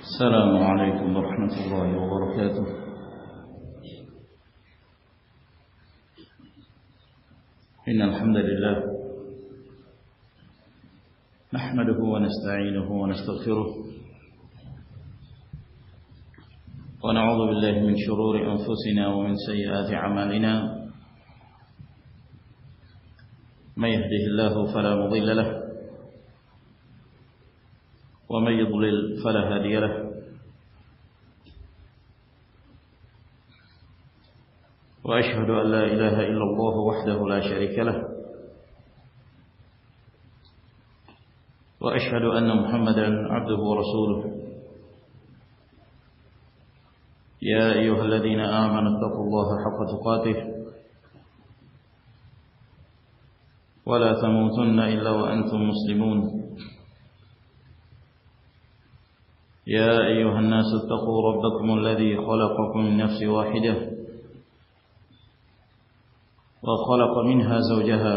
السلام عليكم ورحمة الله وبركاته. إن الحمد لله نحمده ونستعينه ونستغفره ونعوذ بالله من شرور أنفسنا ومن سيئات أعمالنا. من يهده الله فلا مضل له ومن يضلل فلا هادي له. وأشهد أن لا إله إلا الله وحده لا شريك له، وأشهد أن محمدا عبده ورسوله. يا أيها الذين آمنوا اتقوا الله حق تقاته ولا تموتن إلا وأنتم مسلمون. يا أيها الناس اتقوا ربكم الذي خلقكم من نفس واحدة وخلق منها زوجها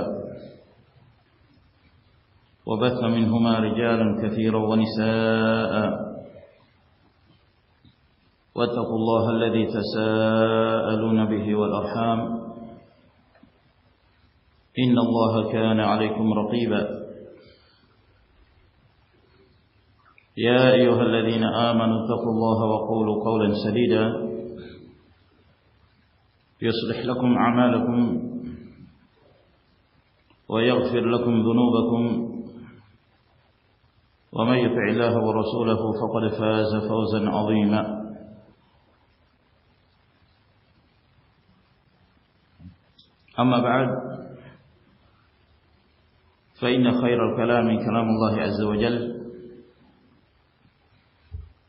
وبث منهما رجالا كثيرا ونساء، واتقوا الله الذي تساءلون به والأرحام إن الله كان عليكم رقيبا. يا أيها الذين آمنوا اتقوا الله وقولوا قولا سديدا يصلح لكم أعمالكم ويغفر لكم ذنوبكم، ومن يطع الله ورسوله فقد فاز فوزا عظيما. أما بعد، فإن خير الكلام كلام الله عز وجل،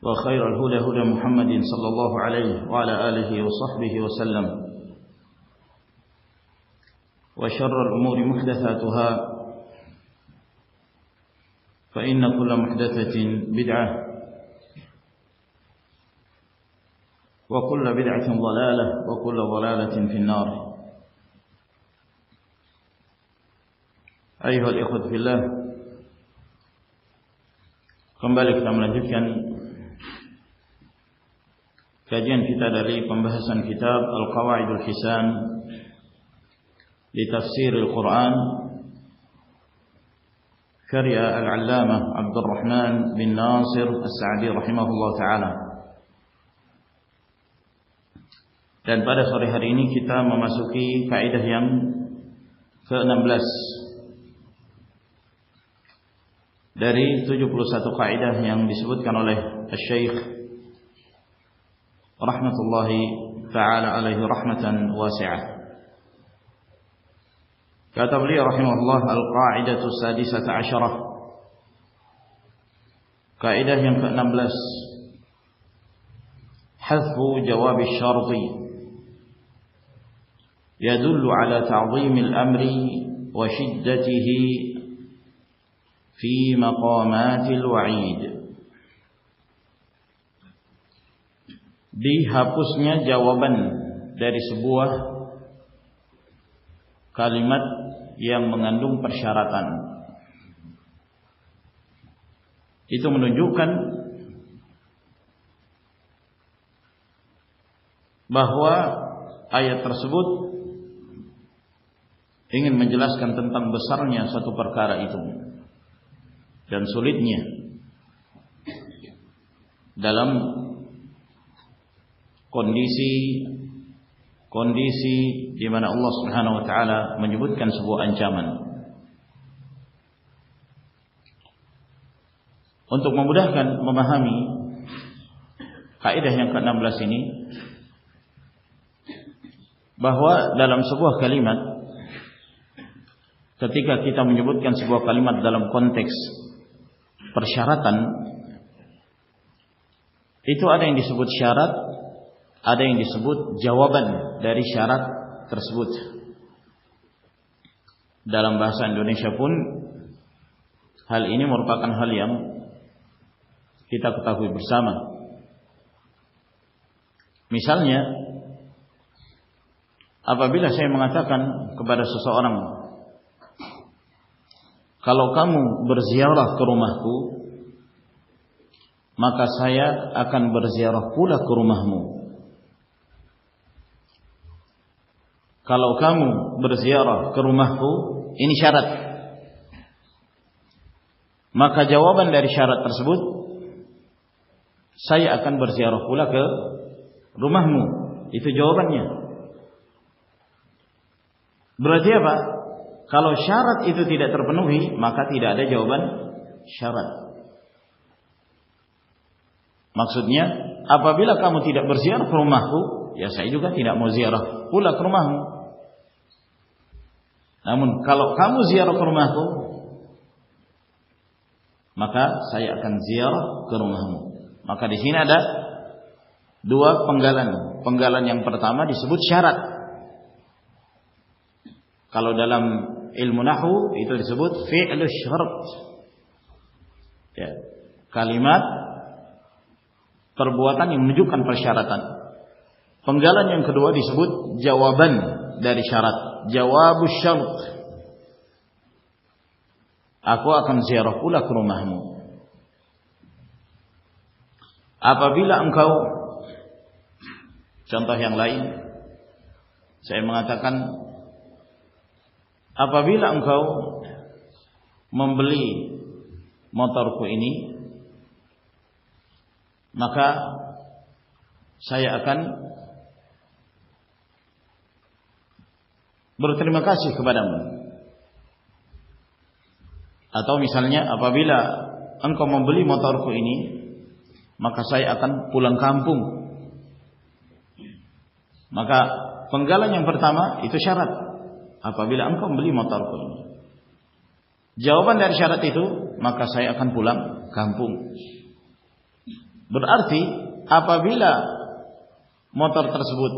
وخير الهدى هدى محمد صلى الله عليه وعلى آله وصحبه وسلم، وشر الأمور محدثاتها، فإن كل محدثة بدعة، وكل بدعة ضلالة، وكل ضلالة في النار. أيها الإخوة في الله، kembali kita melanjutkan kajian kita dari pembahasan kitab Al-Qawaidul Hisan di Tafsir Al-Quran karya Al-Allamah Abdurrahman bin Nasir As-Sa'di rahimahullah ta'ala. Dan pada sore hari ini kita memasuki kaidah yang ke-16 dari 71 kaidah yang disebutkan oleh Syekh rahmatullahi ta'ala alaihi rahmatan wasi'ah. Kata beliau rahimahullah, al-qa'idatu sadisata asyarah, kaidah yang ke-16, hadfu jawab asy-syarti yadullu ala ta'zim al-amri wa shiddatihi fi maqamatil wa'id. Dihapusnya jawaban dari sebuah kalimat yang mengandung persyaratan. Itu menunjukkan bahwa ayat tersebut ingin menjelaskan tentang besarnya suatu perkara itu dan sulitnya dalam kondisi di mana Allah Subhanahu wa taala menyebutkan sebuah ancaman. Untuk memudahkan memahami kaidah yang ke-16 ini, bahwa dalam sebuah kalimat, ketika kita menyebutkan sebuah kalimat dalam konteks persyaratan, itu ada yang disebut syarat, ada yang disebut jawaban dari syarat tersebut. Dalam bahasa Indonesia pun hal ini merupakan hal yang kita ketahui bersama. Misalnya, apabila saya mengatakan kepada seseorang, kalau kamu berziarah ke rumahku, maka saya akan berziarah pula ke rumahmu. Kalau kamu berziarah ke rumahku, ini syarat. Maka jawaban dari syarat tersebut, saya akan berziarah pula ke rumahmu. Itu jawabannya. Berarti apa? Kalau syarat itu tidak terpenuhi, maka tidak ada jawaban syarat. Maksudnya, apabila kamu tidak berziarah ke rumahku, ya saya juga tidak mau ziarah pula ke rumahmu. Namun kalau kamu ziarah ke rumahku, maka saya akan ziarah ke rumahmu. Maka di sini ada dua penggalan. Penggalan yang pertama disebut syarat. Kalau dalam ilmu nahwu itu disebut fi'lu syarat. Ya, kalimat perbuatan yang menunjukkan persyaratan. Penggalan yang kedua disebut jawaban dari syarat. Jawabus syarat. Aku akan ziarah pula ke rumahmu. Apabila engkau, contoh yang lain, saya mengatakan, apabila engkau membeli motorku ini, maka saya akan berterima kasih kepadamu. Atau misalnya, apabila engkau membeli motorku ini, maka saya akan pulang kampung. Maka penggalan yang pertama itu syarat. Apabila engkau membeli motorku ini, jawaban dari syarat itu, maka saya akan pulang kampung. Berarti apabila motor tersebut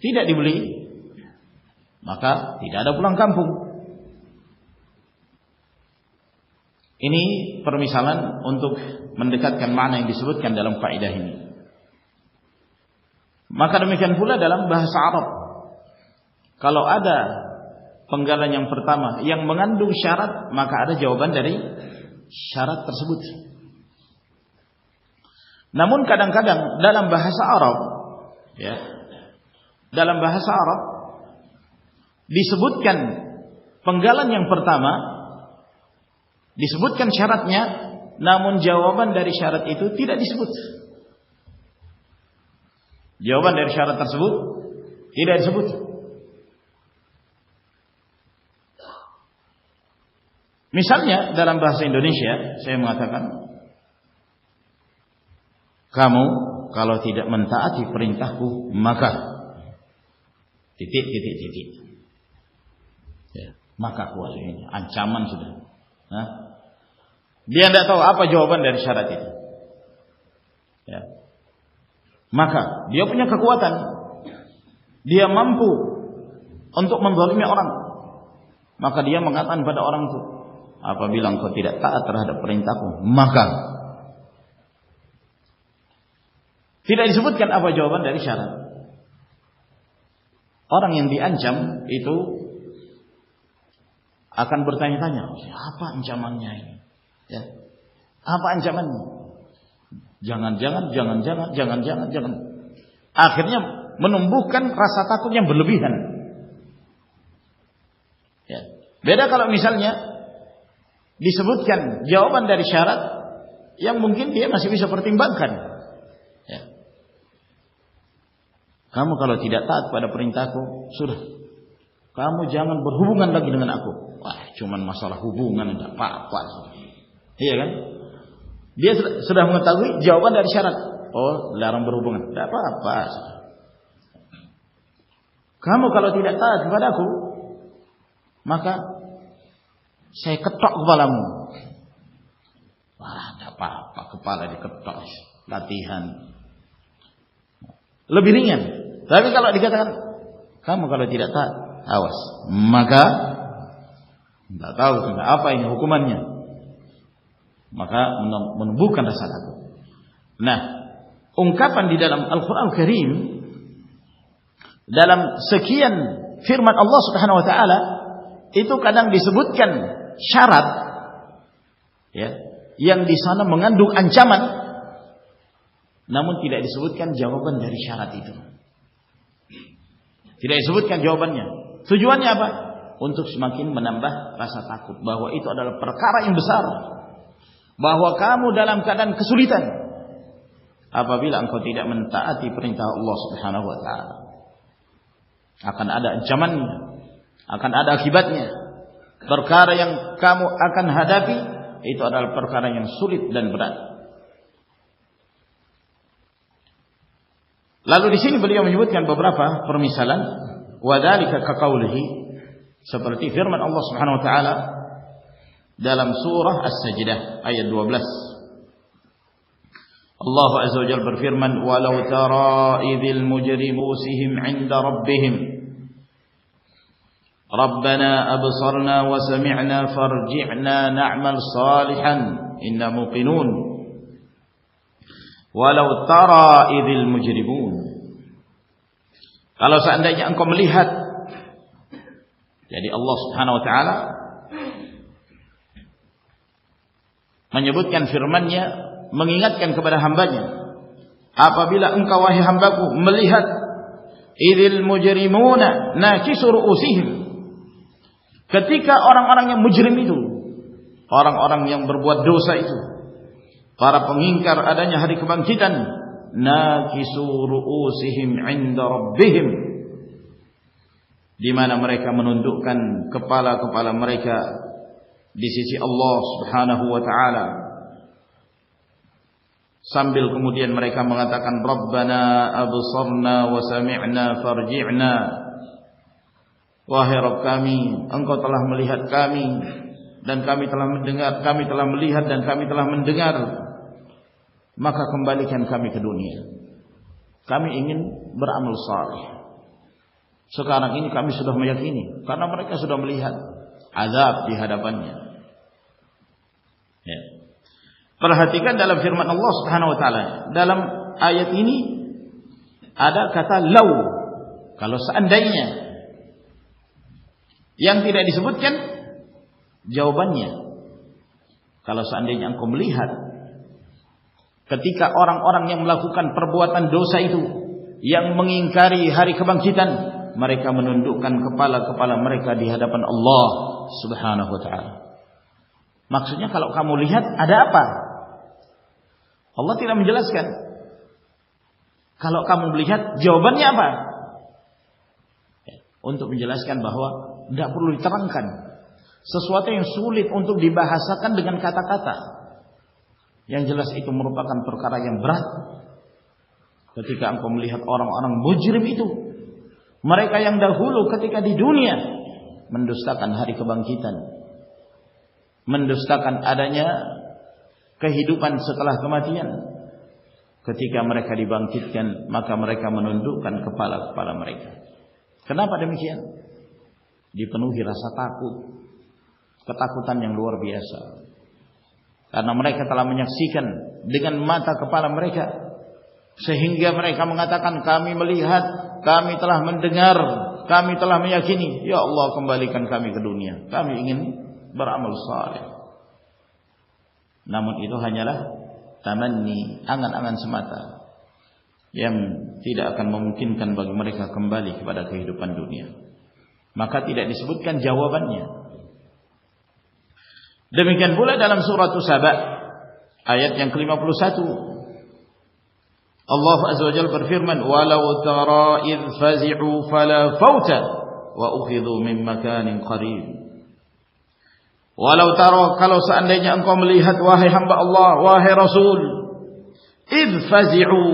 tidak dibeli, maka tidak ada pulang kampung. Ini permisalan untuk mendekatkan makna yang disebutkan dalam kaidah ini. Maka demikian pula dalam bahasa Arab. Kalau ada penggalan yang pertama yang mengandung syarat, maka ada jawaban dari syarat tersebut. Namun kadang-kadang dalam bahasa Arab, ya, dalam bahasa Arab disebutkan penggalan yang pertama, disebutkan syaratnya, namun jawaban dari syarat itu tidak disebut. Jawaban dari syarat tersebut tidak disebut. Misalnya dalam bahasa Indonesia saya mengatakan, kamu kalau tidak mentaati perintahku, maka titik. Ya, maka kuasa ini ancaman sudah. Nah, dia tidak tahu apa jawaban dari syarat itu. Ya. Maka dia punya kekuatan, dia mampu untuk menzalimi orang. Maka dia mengatakan pada orang itu, apabila engkau tidak taat terhadap perintahku, maka tidak disebutkan apa jawaban dari syarat. Orang yang diancam itu akan bertanya-tanya, apa ancamannya ini? Ya. Apa ancamannya? Jangan. Akhirnya menumbuhkan rasa takut yang berlebihan. Ya. Beda kalau misalnya disebutkan jawaban dari syarat yang mungkin dia masih bisa pertimbangkan. Ya. Kamu kalau tidak taat pada perintahku, sudah. Kamu jangan berhubungan lagi dengan aku. Wah, cuman masalah hubungan, tidak apa-apa. Iya kan? Dia sudah mengetahui jawaban dari syarat. Oh, larang berhubungan. Tidak apa-apa. Kamu kalau tidak taat kepadaku, maka saya ketok kepalamu. Wah, tidak apa-apa. Kepala diketok. Latihan. Lebih ringan. Tapi kalau dikatakan, kamu kalau tidak taat, awas. Maka tidak tahu apa ini hukumannya. Maka menumbuhkan rasa takut. Nah, ungkapan di dalam Al-Quran Karim, dalam sekian firman Allah Subhanahu Wa Taala, itu kadang disebutkan syarat, ya, yang di sana mengandung ancaman, namun tidak disebutkan jawaban dari syarat itu. Tidak disebutkan jawabannya. Tujuannya apa? Untuk semakin menambah rasa takut bahwa itu adalah perkara yang besar, bahwa kamu dalam keadaan kesulitan apabila engkau tidak mentaati perintah Allah Subhanahu wa taala. Akan ada ancamannya, akan ada akibatnya. Perkara yang kamu akan hadapi itu adalah perkara yang sulit dan berat. Lalu di sini beliau menyebutkan beberapa permisalan, wa dzalika kaqaulihi, seperti firman Allah Subhanahu wa taala dalam surah As-Sajdah ayat 12. Allah Azza wa Jalla berfirman, "Walau tara idzil mujrimusihim 'inda rabbihim Rabbana absarna wa sami'na farji'na na'mal salihan inna muqinun." Walau tara idzil mujrimun. Kalau seandainya engkau melihat, jadi Allah Subhanahu wa taala menyebutkan firman-Nya, mengingatkan kepada hambanya, apabila engkau wahai hambaku melihat idzil mujrimuna nakisu ru'usihim, ketika orang-orang yang mujrim itu, orang-orang yang berbuat dosa itu, para pengingkar adanya hari kebangkitan, nakisu ru'usihim 'inda rabbihim, di mana mereka menundukkan kepala-kepala mereka di sisi Allah Subhanahu wa taala, sambil kemudian mereka mengatakan, Rabbana absarna wa sami'na farji'na, wahai Rabb kami, engkau telah melihat kami dan kami telah mendengar, kami telah melihat dan kami telah mendengar, maka kembalikan kami ke dunia. Kami ingin beramal saleh. Sekarang ini kami sudah meyakini, karena mereka sudah melihat azab di hadapannya. Ya. Perhatikan dalam firman Allah Subhanahu wa taala, dalam ayat ini ada kata lau, kalau seandainya, yang tidak disebutkan jawabannya. Kalau seandainya engkau melihat ketika orang-orang yang melakukan perbuatan dosa itu, yang mengingkari hari kebangkitan, mereka menundukkan kepala-kepala mereka di hadapan Allah Subhanahu wa taala. Maksudnya kalau kamu lihat ada apa? Allah tidak menjelaskan. Kalau kamu melihat jawabannya apa? Untuk menjelaskan bahwa tidak perlu diterangkan. Sesuatu yang sulit untuk dibahasakan dengan kata-kata. Yang jelas itu merupakan perkara yang berat. Ketika engkau melihat orang-orang mujrim itu, mereka yang dahulu ketika di dunia mendustakan hari kebangkitan, mendustakan adanya kehidupan setelah kematian. Ketika mereka dibangkitkan, maka mereka menundukkan kepala-kepala mereka. Kenapa demikian? Dipenuhi rasa takut, ketakutan yang luar biasa. Karena mereka telah menyaksikan dengan mata kepala mereka, sehingga mereka mengatakan, kami melihat, kami telah mendengar, kami telah meyakini. Ya Allah, kembalikan kami ke dunia. Kami ingin beramal saleh. Namun itu hanyalah tamanni, angan-angan semata, yang tidak akan memungkinkan bagi mereka kembali kepada kehidupan dunia. Maka tidak disebutkan jawabannya. Demikian pula dalam surah Saba ayat yang ke-51, Allah Azza wa Jalla berfirman, walau tara idh fazi'u fala fauta wa ukhidhu min makanin qarib. Walau tara, kalau seandainya engkau melihat wahai hamba Allah, wahai Rasul, idh fazi'u,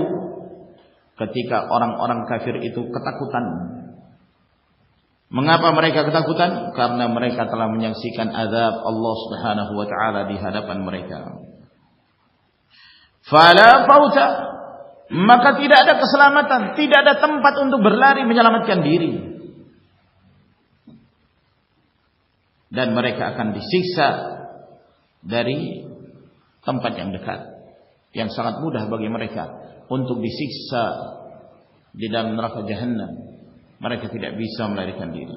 ketika orang-orang kafir itu ketakutan. Mengapa mereka ketakutan? Karena mereka telah menyaksikan azab Allah Subhanahu wa taala di hadapan mereka. Fala fauta, maka tidak ada keselamatan, tidak ada tempat untuk berlari menyelamatkan diri. Dan mereka akan disiksa dari tempat yang dekat, yang sangat mudah bagi mereka untuk disiksa di dalam neraka Jahannam. Mereka tidak bisa melarikan diri.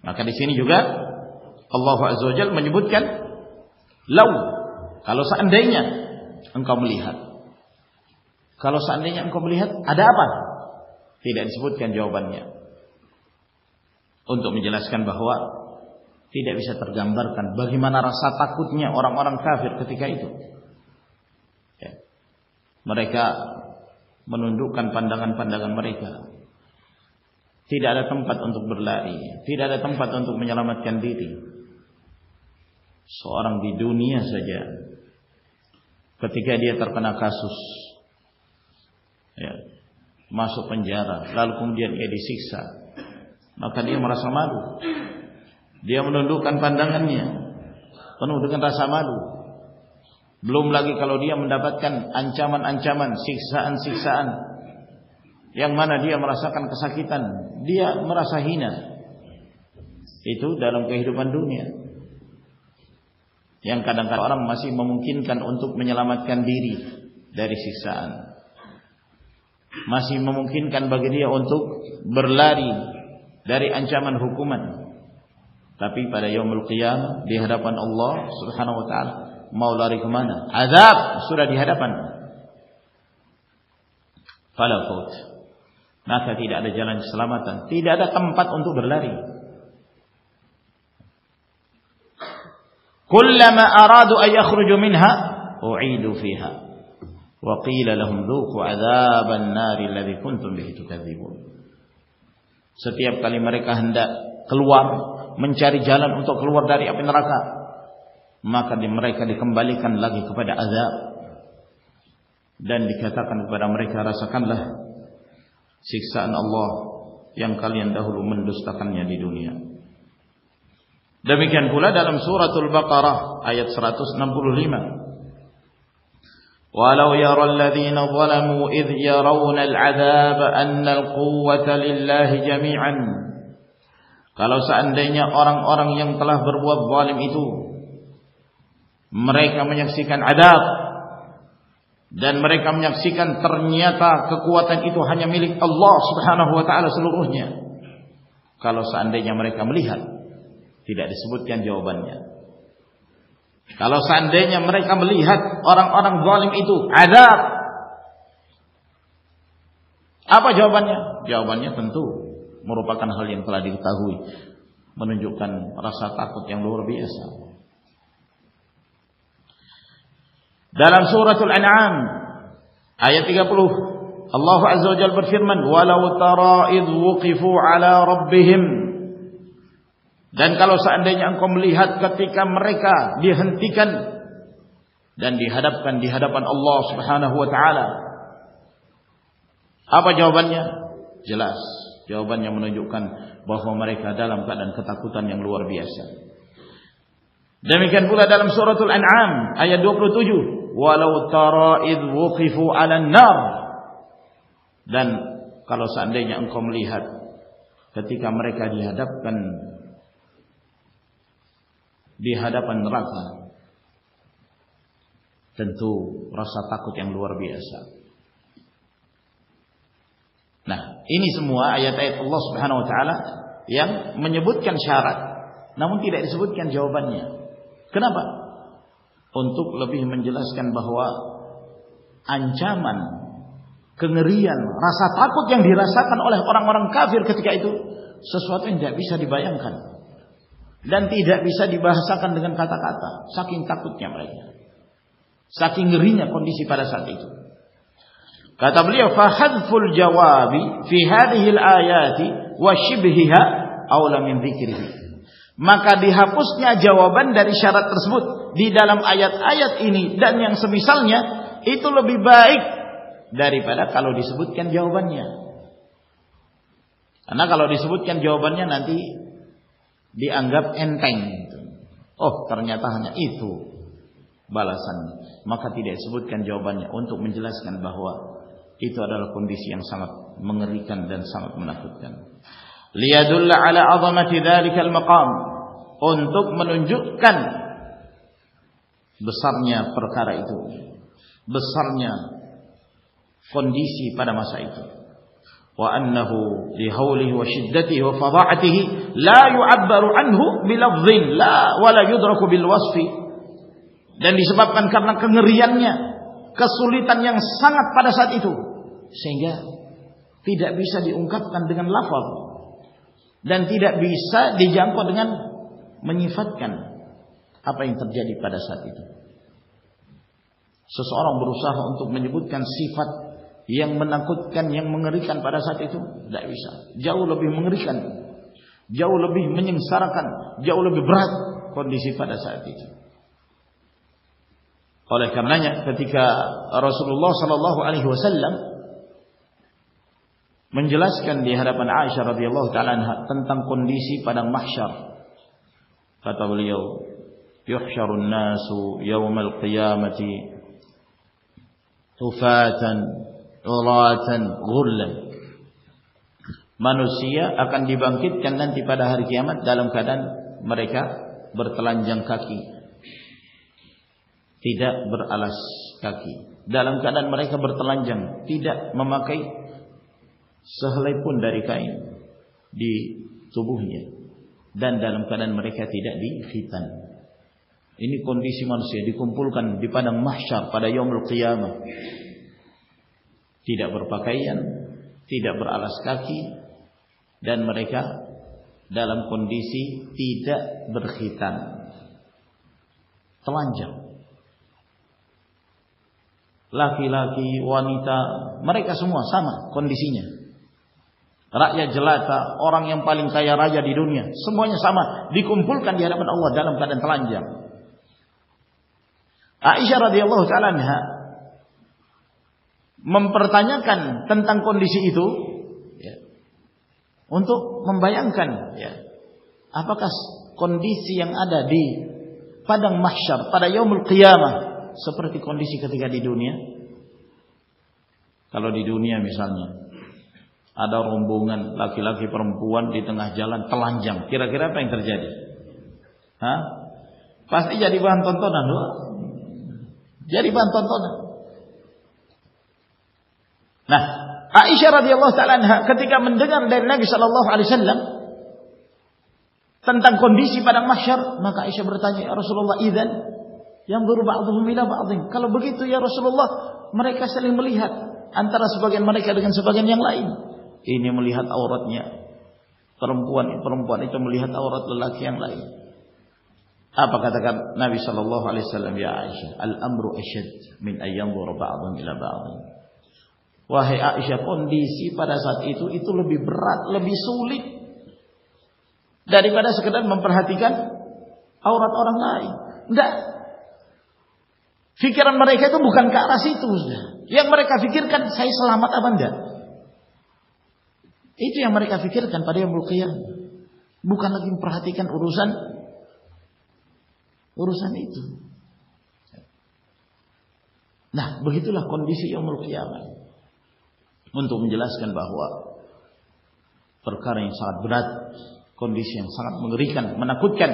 Maka di sini juga Allah Azza wa Jalla menyebutkan lau, kalau seandainya engkau melihat. Kalau seandainya engkau melihat, ada apa? Tidak disebutkan jawabannya. Untuk menjelaskan bahwa tidak bisa tergambarkan bagaimana rasa takutnya orang-orang kafir ketika itu. Ya. Mereka menundukkan pandangan-pandangan mereka. Tidak ada tempat untuk berlari, tidak ada tempat untuk menyelamatkan diri. Seorang di dunia saja, ketika dia terkena kasus, ya, masuk penjara, lalu kemudian ia disiksa, maka dia merasa malu. Dia menundukkan pandangannya, penuh dengan rasa malu. Belum lagi kalau dia mendapatkan ancaman-ancaman, siksaan-siksaan, yang mana dia merasakan kesakitan, dia merasa hina. Itu dalam kehidupan dunia. Yang kadang-kadang orang masih memungkinkan untuk menyelamatkan diri dari siksaan. Masih memungkinkan bagi dia untuk berlari dari ancaman hukuman. Tapi pada yaumul qiyamah, di hadapan Allah Subhanahu wa taala, mau lari kemana? Azab sudah di hadapan. Fala faut. Maka tidak ada jalan keselamatan, tidak ada tempat untuk berlari. Kullama aradu an yakhruju minha u'idu fiha wa qila lahum dhuqu 'adzaban nari alladzi kuntum bihi tukadzibun. Setiap kali mereka hendak keluar, mencari jalan untuk keluar dari api neraka, maka mereka dikembalikan lagi kepada azab dan dikatakan kepada mereka, rasakanlah siksaan Allah yang kalian dahulu mendustakannya di dunia. Demikian pula dalam suratul Baqarah ayat 165. Walau yara alladhina zalamu idh yarawna al'adzab anna al-quwwata lillahi jami'an. Kalau seandainya orang-orang yang telah berbuat zalim itu mereka menyaksikan azab dan mereka menyaksikan ternyata kekuatan itu hanya milik Allah Subhanahu wa taala seluruhnya. Kalau seandainya mereka melihat, tidak disebutkan jawabannya. Kalau seandainya mereka melihat orang-orang zalim itu azab, apa jawabannya? Jawabannya tentu merupakan hal yang telah diketahui, menunjukkan rasa takut yang luar biasa. Dalam suratul An'am ayat 30, Allah Azza wa Jalla berfirman, "Walau tara idh wuqifu 'ala rabbihim." Dan kalau seandainya engkau melihat ketika mereka dihentikan dan dihadapkan di hadapan Allah Subhanahu wa taala. Apa jawabannya? Jelas. Jawabannya menunjukkan bahwa mereka dalam keadaan ketakutan yang luar biasa. Demikian pula dalam suratul An'am ayat 27, walau tara idh wuqifu 'alan nar. Dan kalau seandainya engkau melihat ketika mereka dihadapkan di hadapan neraka, tentu rasa takut yang luar biasa. Nah, ini semua ayat-ayat Allah Subhanahu wa taala yang menyebutkan syarat, namun tidak disebutkan jawabannya. Kenapa? Untuk lebih menjelaskan bahwa ancaman, kengerian, rasa takut yang dirasakan oleh orang-orang kafir ketika itu sesuatu yang tidak bisa dibayangkan dan tidak bisa dibahasakan dengan kata-kata. Saking takutnya mereka, saking ngerinya kondisi pada saat itu. Kata beliau, "Fahadful jawabi fi hadhihi al-ayati wa shibhiha aula min dzikrihi." Maka dihapusnya jawaban dari syarat tersebut di dalam ayat-ayat ini dan yang semisalnya itu lebih baik daripada kalau disebutkan jawabannya. Karena kalau disebutkan jawabannya nanti dianggap enteng. Oh, ternyata hanya itu balasannya. Maka tidak disebutkan jawabannya untuk menjelaskan bahwa itu adalah kondisi yang sangat mengerikan dan sangat menakutkan. Liyadulla ala azamati dzalikal maqam, untuk menunjukkan besarnya perkara itu, besarnya kondisi pada masa itu. Wa annahu li haulihi wa shiddatihi wa fadha'atihi la yu'abbaru anhu bilafdhin la wala yudraku bil wasfi. Dan disebabkan karena kengeriannya kesulitan yang sangat pada saat itu, sehingga tidak bisa diungkapkan dengan lafaz dan tidak bisa dijangkau dengan menyifatkan apa yang terjadi pada saat itu. Seseorang berusaha untuk menyebutkan sifat yang menakutkan, yang mengerikan pada saat itu, tidak bisa. Jauh lebih mengerikan, jauh lebih menyengsarakan, jauh lebih berat kondisi pada saat itu. Oleh karenanya ketika Rasulullah sallallahu alaihi wasallam menjelaskan di hadapan Aisyah radhiyallahu taala anha tentang kondisi padang mahsyar, kata beliau, yuhsyarun nasu yaumal qiyamati hufatan uratan ghullan. Manusia akan dibangkitkan nanti pada hari kiamat dalam keadaan mereka bertelanjang kaki, tidak beralas kaki, dalam keadaan mereka bertelanjang, tidak memakai sehelai pun dari kain di tubuhnya, dan dalam keadaan mereka tidak dikhitan. Ini kondisi manusia dikumpulkan di padang mahsyar pada yaumul qiyamah, tidak berpakaian, tidak beralas kaki, dan mereka dalam kondisi tidak berkhitan, telanjang. Laki-laki, wanita, mereka semua sama kondisinya. Rakyat jelata, orang yang paling kaya raya di dunia, semuanya sama, dikumpulkan di hadapan Allah dalam keadaan telanjang. Aisyah radhiyallahu taala anha mempertanyakan tentang kondisi itu, ya, untuk membayangkan, ya, apakah kondisi yang ada di padang mahsyar pada yaumul qiyamah seperti kondisi ketika di dunia. Kalau di dunia misalnya ada rombongan laki-laki perempuan di tengah jalan telanjang, kira-kira apa yang terjadi? Hah? Pasti jadi bahan tontonan, loh. Jadi bahan tontonan. Nah, Aisyah radhiyallahu taala anha ketika mendengar dari Nabi sallallahu alaihi wasallam tentang kondisi padang mahsyar, maka Aisyah bertanya, "Ya Rasulullah, idzan yanzuru ba'dhum ila ba'dhin." Kalau begitu ya Rasulullah, mereka saling melihat antara sebagian mereka dengan sebagian yang lain. Ini melihat auratnya perempuan itu melihat aurat lelaki yang lain. Apa katakan Nabi sallallahu alaihi wasallam, "Ya Aisyah, al-amru asyad min an yanzura ba'dhum ila ba'dhin." Wahai Aisyah, kondisi pada saat itu lebih berat, lebih sulit daripada sekedar memperhatikan aurat orang lain. Enggak. Pikiran mereka itu bukan ke arah situ, sudah. Yang mereka pikirkan, saya selamat apa enggak? Itu yang mereka pikirkan pada yaumul qiyamah. Bukan lagi memperhatikan urusan itu. Nah, begitulah kondisi yaumul qiyamah. Untuk menjelaskan bahwa perkara yang sangat berat, kondisi yang sangat mengerikan, menakutkan,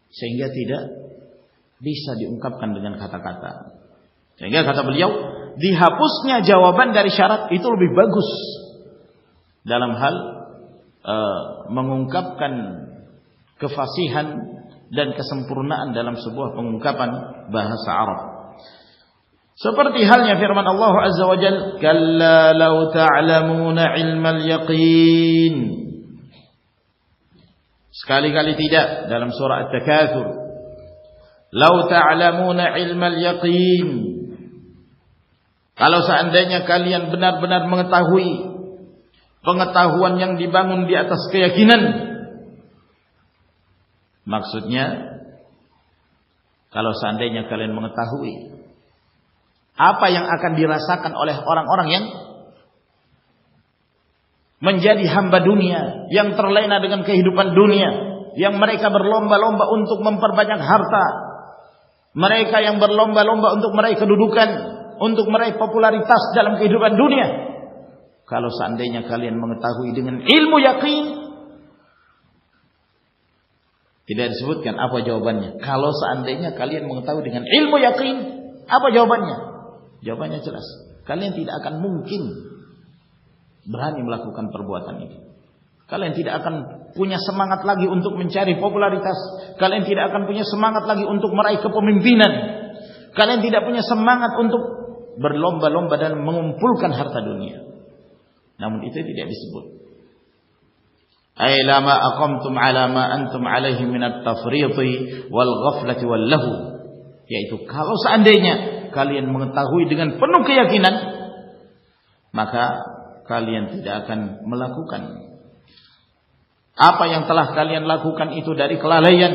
sehingga tidak bisa diungkapkan dengan kata-kata. Sehingga kata beliau, dihapusnya jawaban dari syarat itu lebih bagus dalam hal mengungkapkan kefasihan dan kesempurnaan dalam sebuah pengungkapan bahasa Arab. Seperti halnya firman Allah Azza wa Jalla, "Kalla law ta'lamuna 'ilmal yaqin." Sekali-kali tidak dalam surah At-Takatsur. "Law ta'lamuna 'ilmal yaqin." Kalau seandainya kalian benar-benar mengetahui pengetahuan yang dibangun di atas keyakinan. Maksudnya, kalau seandainya kalian mengetahui apa yang akan dirasakan oleh orang-orang yang menjadi hamba dunia, yang terlena dengan kehidupan dunia, yang mereka berlomba-lomba untuk memperbanyak harta, mereka yang berlomba-lomba untuk meraih kedudukan, untuk meraih popularitas dalam kehidupan dunia. Kalau seandainya kalian mengetahui dengan ilmu yakin, tidak disebutkan apa jawabannya. Kalau seandainya kalian mengetahui dengan ilmu yakin, apa jawabannya? Jawabannya jelas. Kalian tidak akan mungkin berani melakukan perbuatan itu. Kalian tidak akan punya semangat lagi untuk mencari popularitas. Kalian tidak akan punya semangat lagi untuk meraih kepemimpinan. Kalian tidak punya semangat untuk berlomba-lomba dan mengumpulkan harta dunia. Namun itu tidak disebut. Ay lama aqamtum ala ma antum alaihi min at-tafriqi wal ghaflati wal lahu. Yaitu kalau seandainya kalian mengetahui dengan penuh keyakinan, maka kalian tidak akan melakukan apa yang telah kalian lakukan itu dari kelalaian,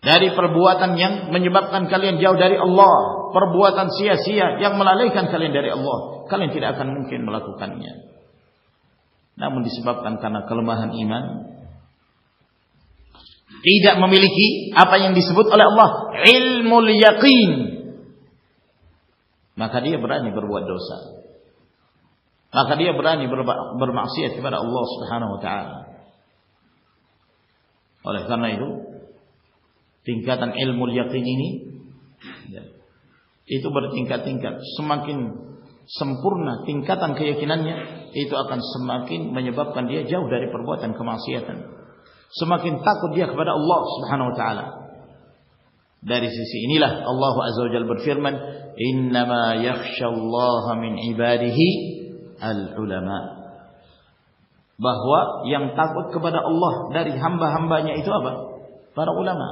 dari perbuatan yang menyebabkan kalian jauh dari Allah, perbuatan sia-sia yang melalaikan kalian dari Allah. Kalian tidak akan mungkin melakukannya. Namun disebabkan karena kelemahan iman, tidak memiliki apa yang disebut oleh Allah ilmul yaqin, maka dia berani berbuat dosa, maka dia berani bermaksiat kepada Allah Subhanahu wa taala. Oleh karena itu, tingkatan ilmul yaqin ini itu bertingkat-tingkat. Semakin sempurna tingkatan keyakinannya, itu akan semakin menyebabkan dia jauh dari perbuatan kemaksiatan. Semakin takut dia kepada Allah Subhanahu wa taala. Dari sisi inilah Allah Azza wa Jalla berfirman, "Innama yakhsyallaha min ibadihi al-ulama." Bahwa yang takut kepada Allah dari hamba-hambanya itu apa? Para ulama.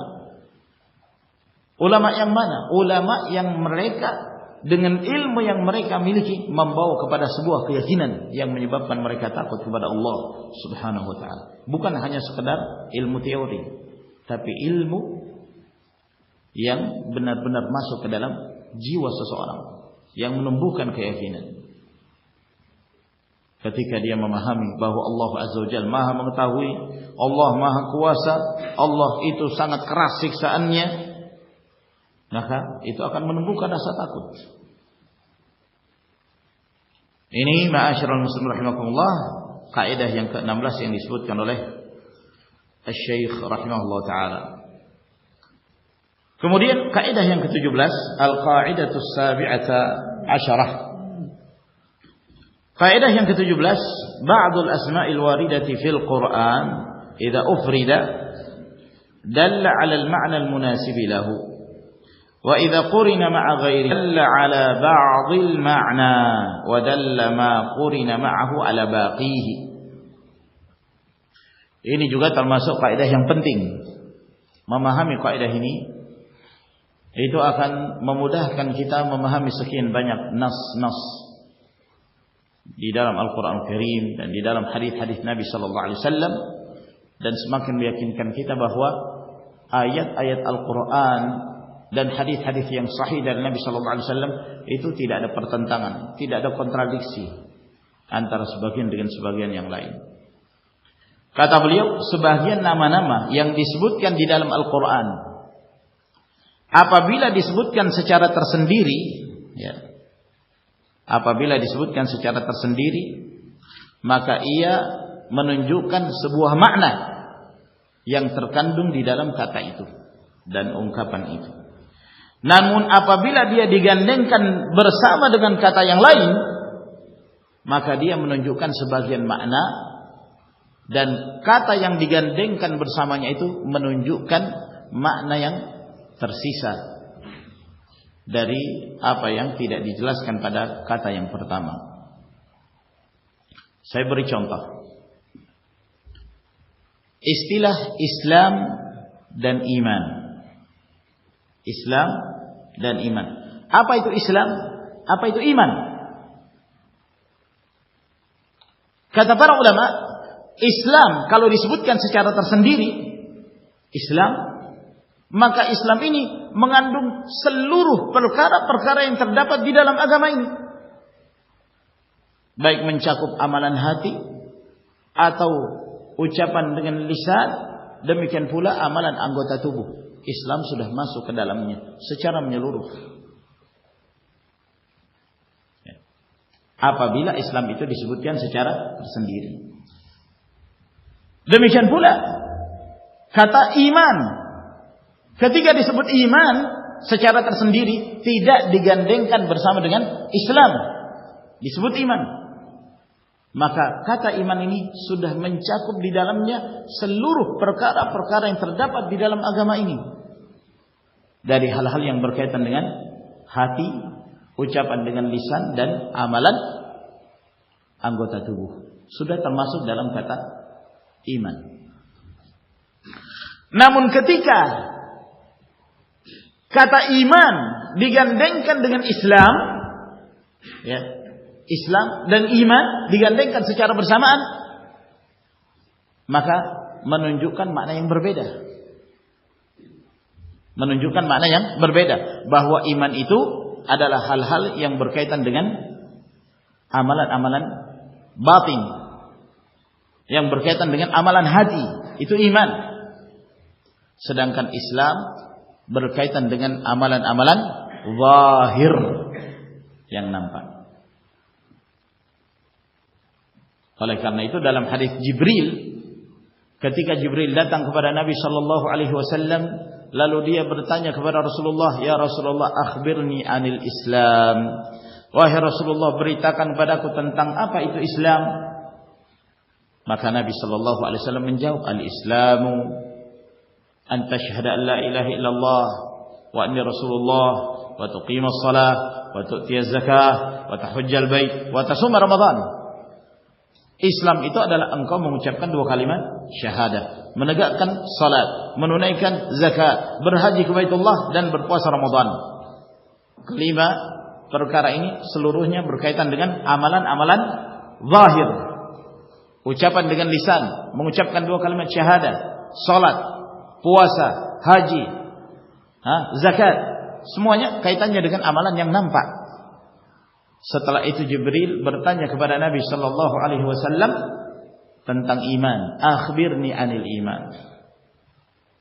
Ulama yang mana? Ulama yang mereka dengan ilmu yang mereka miliki membawa kepada sebuah keyakinan yang menyebabkan mereka takut kepada Allah Subhanahu wa taala. Bukan hanya sekedar ilmu teori, tapi ilmu yang benar-benar masuk ke dalam jiwa seseorang, yang menumbuhkan keyakinan. Ketika dia memahami bahwa Allah Azza wa Jalla Maha mengetahui, Allah Maha kuasa, Allah itu sangat keras siksaannya, maka itu akan menumbuhkan rasa takut. Ini ma'asyiral muslimin rahimakumullah, kaidah yang ke-16 yang disebutkan oleh Asy-Syaikh rahimahullah taala. Kemudian kaidah yang ke-17, al-qaidatus sabi'ata asyarah. Kaidah yang ke-17, ba'dul asma'il waridati fil Qur'an idza ufrida dalla 'ala al-ma'na al-munasib lahu. Wa idza qurina ma'a ghairi dalla 'ala ba'dil ma'na wa dalla ma qurina ma'ahu 'ala baqihi. Ini juga termasuk kaidah yang penting. Memahami kaidah ini itu akan memudahkan kita memahami sekian banyak nas-nas di dalam Al-Qur'an Al-Karim dan di dalam hadis-hadis Nabi sallallahu alaihi wasallam, dan semakin meyakinkan kita bahwa ayat-ayat Al-Qur'an dan hadis-hadis yang sahih dari Nabi sallallahu alaihi wasallam itu tidak ada pertentangan, tidak ada kontradiksi antara sebagian dengan sebagian yang lain. Kata beliau, sebagian nama-nama yang disebutkan di dalam Al-Qur'an apabila disebutkan secara tersendiri, ya, apabila disebutkan secara tersendiri, maka ia menunjukkan sebuah makna yang terkandung di dalam kata itu dan ungkapan itu. Namun apabila dia digandengkan bersama dengan kata yang lain, maka dia menunjukkan sebagian makna, dan kata yang digandengkan bersamanya itu menunjukkan makna yang tersisa dari apa yang tidak dijelaskan pada kata yang pertama. Saya beri contoh. Istilah Islam dan iman. Islam dan iman. Apa itu Islam? Apa itu iman? Kata para ulama, Islam kalau disebutkan secara tersendiri, Islam, maka Islam ini mengandung seluruh perkara-perkara yang terdapat di dalam agama ini. Baik mencakup amalan hati atau ucapan dengan lisan, demikian pula amalan anggota tubuh. Islam sudah masuk ke dalamnya secara menyeluruh. Apabila Islam itu disebutkan secara tersendiri. Demikian pula kata iman. Ketika disebut iman secara tersendiri, tidak digandengkan bersama dengan Islam, disebut iman. Maka kata iman ini sudah mencakup di dalamnya seluruh perkara-perkara yang terdapat di dalam agama ini. dari hal-hal yang berkaitan dengan hati, ucapan dengan lisan, dan amalan anggota tubuh. Sudah termasuk dalam kata iman. Namun ketika kata iman digandengkan dengan Islam, ya, Islam dan iman digandengkan secara bersamaan, maka menunjukkan makna yang berbeda. Menunjukkan makna yang berbeda, bahwa iman itu adalah hal-hal yang berkaitan dengan amalan-amalan batin, yang berkaitan dengan amalan hati, itu iman. Sedangkan Islam berkaitan dengan amalan-amalan zahir yang nampak. Oleh karena itu dalam hadis Jibril, ketika Jibril datang kepada Nabi sallallahu alaihi wasallam, lalu dia bertanya kepada Rasulullah, "Ya Rasulullah, akhbirni anil Islam." Wahai Rasulullah, beritakan kepadaku tentang apa itu Islam. Maka Nabi sallallahu alaihi wasallam menjawab, "Al-Islamu an tashhada an la ilaha illallah wa anni Rasulullah wa tuqimas shalah wa tu'tiyaz zakah wa tahujjal bait wa tasuma Ramadan." Islam itu adalah engkau mengucapkan dua kalimat syahadah, menegakkan salat, menunaikan zakat, berhaji ke Baitullah, dan berpuasa Ramadan. Kelima perkara ini seluruhnya berkaitan dengan amalan-amalan zahir. Ucapan dengan lisan, mengucapkan dua kalimat syahadah, salat, puasa, haji, zakat, semuanya kaitannya dengan amalan yang nampak. Setelah itu Jibril bertanya kepada Nabi sallallahu alaihi wasallam tentang iman. Akhbirni anil iman.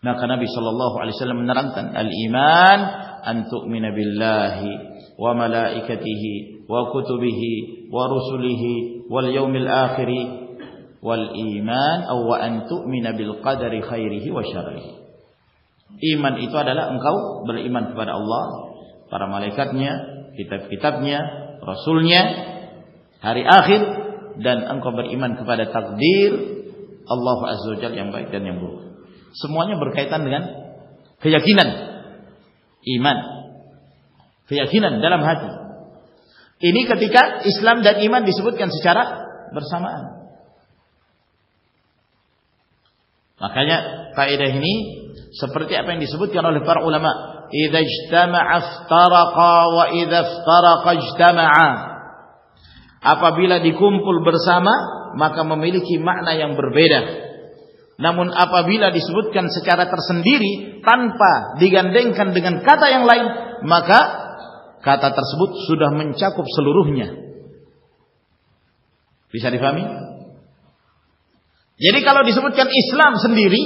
Maka Nabi sallallahu alaihi wasallam menerangkan, al-iman an tu'mina billahi wa malaikatihi wa kutubihi wa rusulihi wal yaumil akhir wal iman aw wa an tu'mina bil qadari khairihi wa syarrihi. Iman itu adalah engkau beriman kepada Allah, para malaikatnya, kitab-kitabnya, Rasulnya, hari akhir, dan engkau beriman kepada takdir Allah Azza wa Jalla yang baik dan yang buruk. Semuanya berkaitan dengan keyakinan, iman, keyakinan dalam hati. Ini ketika Islam dan iman disebutkan secara bersamaan. Makanya kaidah ini seperti apa yang disebutkan oleh para ulama, idza ijtama'a iftaraqa wa idza iftaraqa ijtama'a. Apabila dikumpul bersama maka memiliki makna yang berbeda. Namun apabila disebutkan secara tersendiri tanpa digandengkan dengan kata yang lain, maka kata tersebut sudah mencakup seluruhnya. Bisa difahami? Jadi kalau disebutkan Islam sendiri,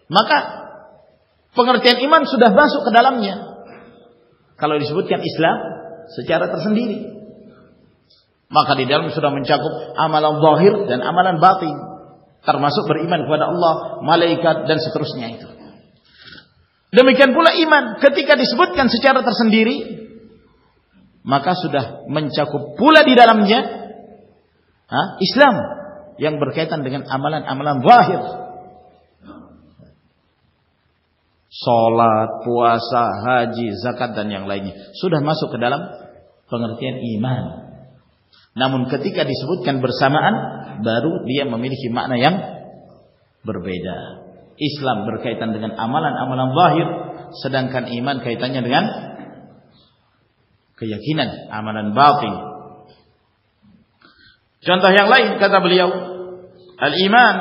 maka pengertian iman sudah masuk ke dalamnya. Kalau disebutkan Islam secara tersendiri, maka di dalam sudah mencakup amalan zahir dan amalan batin, termasuk beriman kepada Allah, malaikat, dan seterusnya itu. Demikian pula iman ketika disebutkan secara tersendiri, maka sudah mencakup pula di dalamnya Islam yang berkaitan dengan amalan-amalan zahir. Salat, puasa, haji, zakat, dan yang lainnya sudah masuk ke dalam pengertian iman. Namun ketika disebutkan bersamaan, baru dia memiliki makna yang berbeda. Islam berkaitan dengan amalan-amalan zahir, sedangkan iman kaitannya dengan keyakinan, amalan batin. Contoh yang lain kata beliau, al-iman.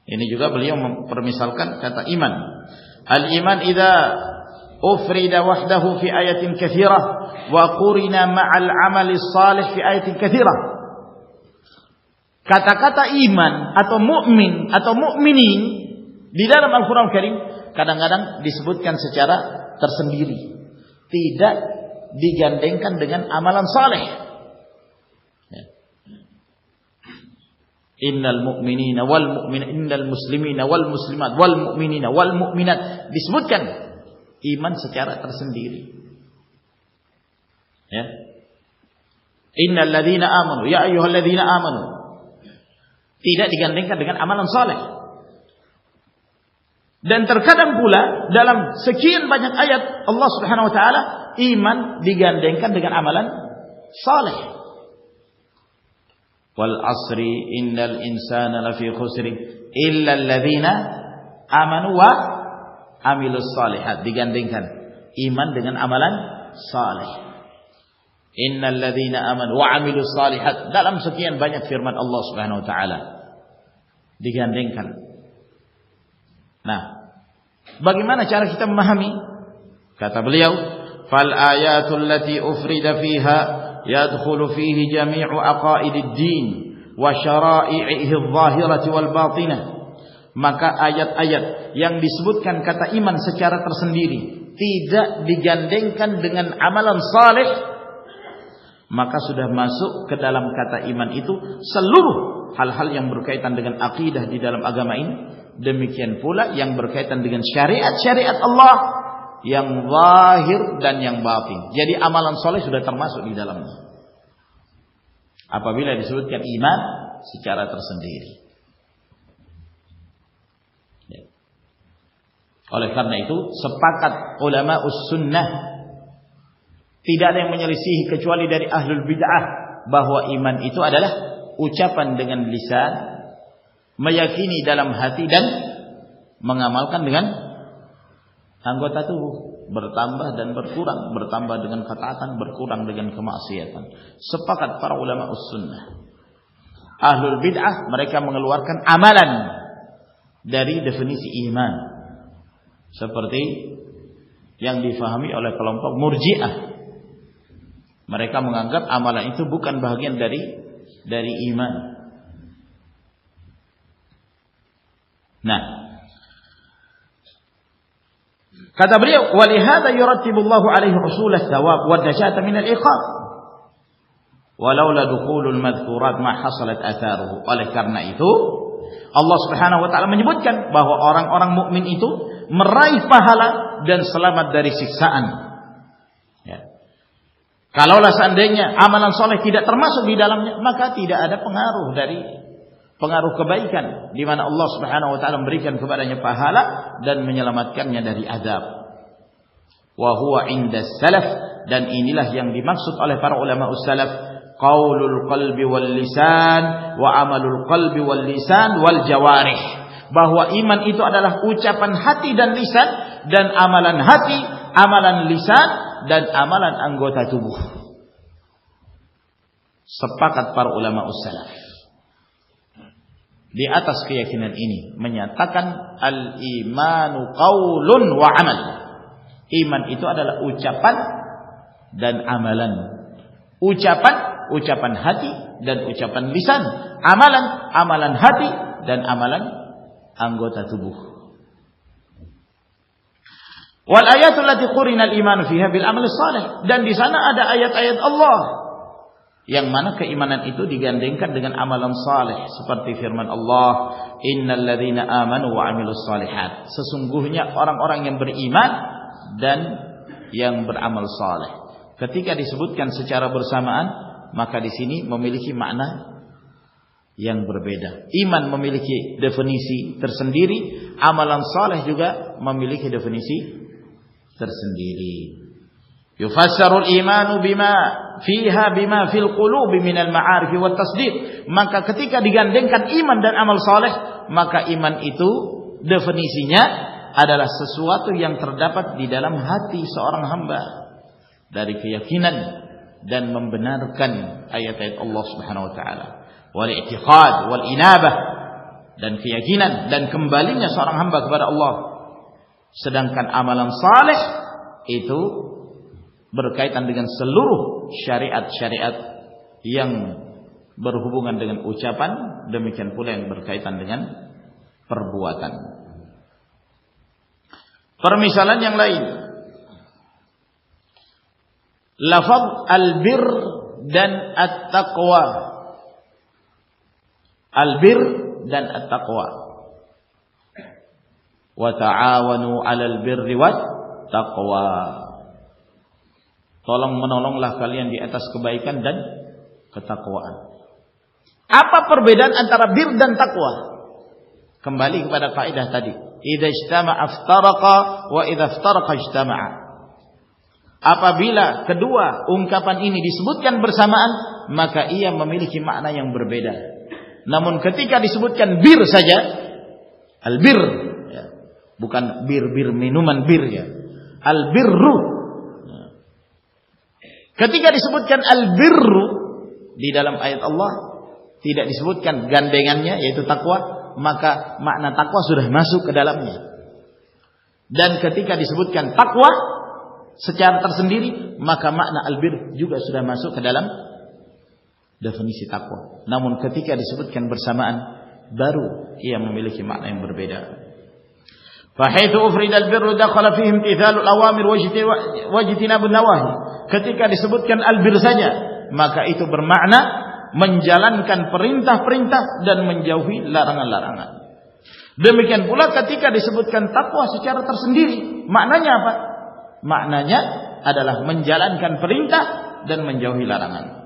Ini juga beliau mempermisalkan kata iman. Al-iman idza ufrida wahdahu fi ayatin katsirah wa qurina ma'al amali shalih fi ayatin katsirah. Kata-kata iman atau mukmin atau mukminin di dalam Al-Qur'an Karim kadang-kadang disebutkan secara tersendiri, tidak digandengkan dengan amalan saleh. Innal mu'minina wal mu'minat, innal muslimina wal muslimat wal mu'minina wal mu'minat, disebutkan iman secara tersendiri. Ya. Innal ladzina amanu, ya ayyuhalladzina amanu. Tidak digandengkan dengan amalan saleh. Dan terkadang pula dalam sekian banyak ayat Allah Subhanahu wa taala iman digandengkan dengan amalan saleh. Wal asri innal insana lafi khusri illa alladzina amanu wa amilus salihat, digandengkan iman dengan amalan saleh. Innal ladzina amanu wa amilus salihat, dalam sekian banyak firman Allah Subhanahu wa taala digandengkan. Nah, bagaimana cara kita memahami? Kata beliau, fal ayatul lati ufrida fiha yadkhulu fihi jami'u aqaidid din wa syara'i'ihi adh-dhahirati wal batinah. Maka ayat-ayat yang disebutkan kata iman secara tersendiri tidak digandengkan dengan amalan saleh, maka sudah masuk ke dalam kata iman itu seluruh hal-hal yang berkaitan dengan akidah di dalam agama ini. Demikian pula yang berkaitan dengan syariat-syariat Allah yang zahir dan yang batin. Jadi amalan soleh sudah termasuk di dalamnya apabila disebutkan iman secara tersendiri. Oleh karena itu sepakat ulama us-sunnah, tidak ada yang menyelisihi kecuali dari ahlul bid'ah, bahwa iman itu adalah ucapan dengan lisan, meyakini dalam hati, dan mengamalkan dengan anggota tubuh, bertambah dan berkurang, bertambah dengan ketaatan, berkurang dengan kemaksiatan. Sepakat para ulama us-sunnah. Ahlul bid'ah mereka mengeluarkan amalan dari definisi iman, seperti yang difahami oleh kelompok Murji'ah. Mereka menganggap amalan itu bukan bagian dari iman. Nah, kata beliau, walihada yurattibullahu alaihi usulah thawab wa najata min al-iqab walaula dukhulul madhkurat ma hasalat atharuhu. Oleh karena itu Allah Subhanahu wa taala menyebutkan bahwa orang-orang mukmin itu meraih pahala dan selamat dari siksaan. Ya. Kalaulah seandainya amalan soleh tidak termasuk di dalamnya, maka tidak ada pengaruh kebaikan di mana Allah Subhanahu wa taala memberikan kepadanya pahala dan menyelamatkannya dari azab. Wa huwa inda salaf, dan inilah yang dimaksud oleh para ulama us-salaf, qaulul qalbi wal lisan wa amalul qalbi wal lisan wal jawarih. Bahwa iman itu adalah ucapan hati dan lisan, dan amalan hati, amalan lisan, dan amalan anggota tubuh. Sepakat para ulama us-salaf di atas keyakinan ini, menyatakan al-imanu qaulun wa amal. Iman itu adalah ucapan dan amalan. Ucapan hati dan ucapan lisan. Amalan hati dan amalan anggota tubuh. Wal ayatul lati qurina al-iman fiha bil amal salih, dan di sana ada ayat-ayat Allah yang mana keimanan itu digandengkan dengan amalan saleh, seperti firman Allah, innal ladzina amanu wa amilus salihat. Sesungguhnya orang-orang yang beriman dan yang beramal saleh. Ketika disebutkan secara bersamaan, maka di sini memiliki makna yang berbeda. Iman memiliki definisi tersendiri, amalan saleh juga memiliki definisi tersendiri. Yufassarul imanu bima fiha bima fil qulubi minal ma'arif wat tasdiq. Maka ketika digandengkan iman dan amal saleh, maka iman itu definisinya adalah sesuatu yang terdapat di dalam hati seorang hamba dari keyakinan dan membenarkan ayat-ayat Allah Subhanahu wa taala, wal i'tiqad wal inabah, dan keyakinan dan kembalinya seorang hamba kepada Allah. Sedangkan amalan saleh itu berkaitan dengan seluruh syariat-syariat yang berhubungan dengan ucapan, demikian pula yang berkaitan dengan perbuatan. Permisalan yang lain, lafaz al-bir dan at-taqwa. Al-bir dan at-taqwa. Wa ta'awanu 'alal birri wat taqwa. Tolong menolonglah kalian di atas kebaikan dan ketakwaan. Apa perbedaan antara bir dan takwa? Kembali kepada kaidah tadi. idza ijtama'a iftaraqa wa idza iftaraqa ijtama'a. Apabila kedua ungkapan ini disebutkan bersamaan, maka ia memiliki makna yang berbeda. Namun ketika disebutkan bir saja, al-bir, ya, bukan bir minuman bir, ya, al-birru. Ketika disebutkan al-birru di dalam ayat Allah, tidak disebutkan gandengannya yaitu takwa, maka makna takwa sudah masuk ke dalamnya. Dan ketika disebutkan takwa secara tersendiri, maka makna albir juga sudah masuk ke dalam definisi takwa. Namun ketika disebutkan bersamaan, baru ia memiliki makna yang berbeda. Fahaitsu ufrida albirru dakhala fihi imtithalul awamir wajtinabun nawahi. Ketika disebutkan albir saja, maka itu bermakna menjalankan perintah-perintah dan menjauhi larangan-larangan. Demikian pula ketika disebutkan takwa secara tersendiri, maknanya apa? Maknanya adalah menjalankan perintah dan menjauhi larangan.